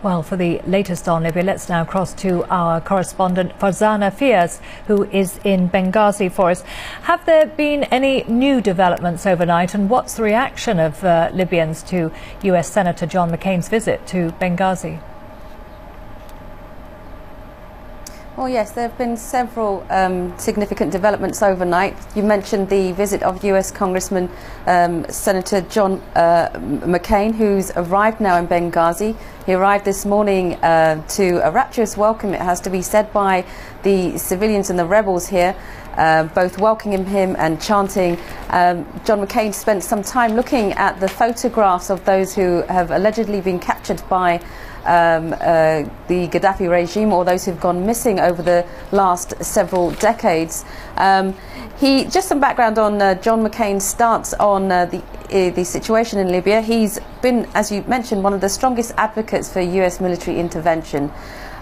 Well, for the latest on Libya, let's now cross to our correspondent Farzana Fiaz, who is in Benghazi for us. Have there been any new developments overnight, and what's the reaction of Libyans to US Senator John McCain's visit to Benghazi? Well, yes, there have been several significant developments overnight. You mentioned the visit of US Congressman Senator John McCain, who's arrived now in Benghazi. He arrived this morning to a rapturous welcome, it has to be said, by the civilians and the rebels here, both welcoming him and chanting. John McCain spent some time looking at the photographs of those who have allegedly been captured by the Gaddafi regime, or those who've gone missing over the last several decades. Just some background on John McCain's stance on the situation in Libya. He's been, as you mentioned, one of the strongest advocates for US military intervention,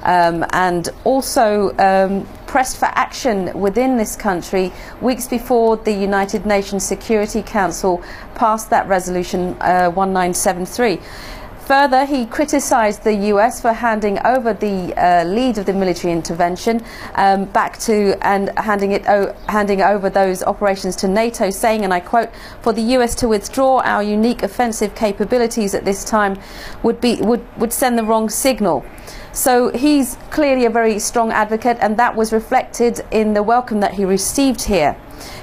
and also pressed for action within this country weeks before the United Nations Security Council passed that resolution 1973. Further, he criticised the US for handing over the lead of the military intervention handing over those operations to NATO, saying, and I quote, "For the US to withdraw our unique offensive capabilities at this time would send the wrong signal." So he's clearly a very strong advocate, and that was reflected in the welcome that he received here.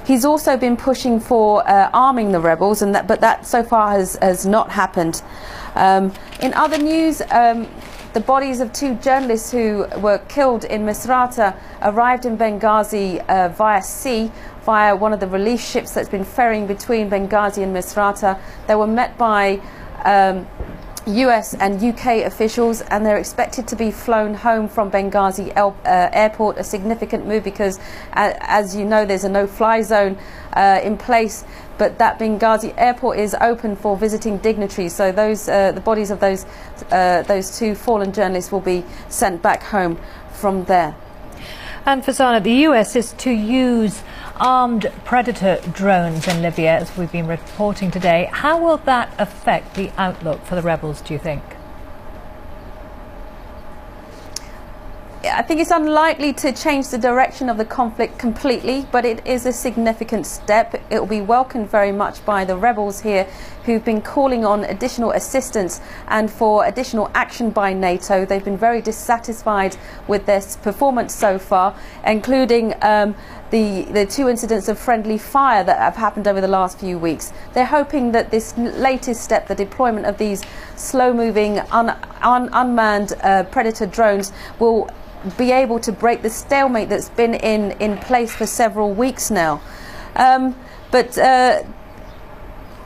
He's also been pushing for arming the rebels, but that so far has not happened. In other news, the bodies of two journalists who were killed in Misrata arrived in Benghazi via sea, via one of the relief ships that's been ferrying between Benghazi and Misrata. They were met by US and UK officials, and they're expected to be flown home from Benghazi airport, a significant move because, as you know, there's a no-fly zone in place, but that Benghazi airport is open for visiting dignitaries, so the bodies of those two fallen journalists will be sent back home from there. And Farzana, the US is to use armed Predator drones in Libya, as we've been reporting today. How will that affect the outlook for the rebels, do you think? I think it's unlikely to change the direction of the conflict completely, but it is a significant step. It will be welcomed very much by the rebels here, who've been calling on additional assistance and for additional action by NATO. They've been very dissatisfied with their performance so far, including the two incidents of friendly fire that have happened over the last few weeks. They're hoping that this latest step, the deployment of these slow-moving, unmanned Predator drones, will be able to break the stalemate that's been in place for several weeks now. But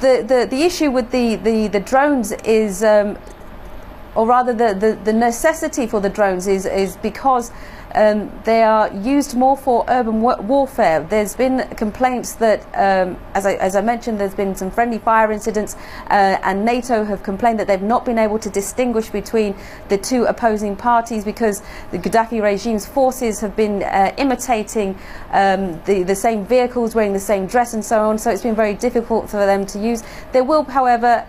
the issue with the drones is, or rather the necessity for the drones is because they are used more for urban warfare. There's been complaints that, as I mentioned, there's been some friendly fire incidents, and NATO have complained that they've not been able to distinguish between the two opposing parties because the Gaddafi regime's forces have been imitating the same vehicles, wearing the same dress and so on, so it's been very difficult for them to use. There will, however,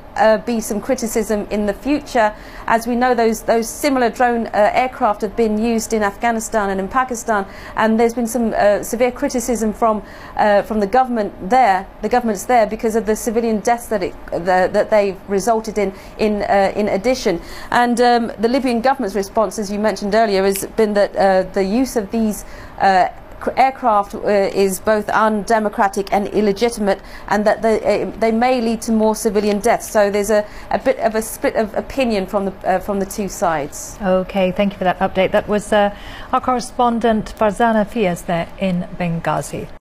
be some criticism in the future. As we know, those similar drone aircraft have been used in Afghanistan and in Pakistan, and there's been some severe criticism from the governments there because of the civilian deaths that they've resulted in addition. And the Libyan government's response, as you mentioned earlier, has been that the use of these aircraft is both undemocratic and illegitimate, and that they may lead to more civilian deaths. So there's a bit of a split of opinion from the two sides. Okay, thank you for that update. That was our correspondent Farzana Fiaz there in Benghazi.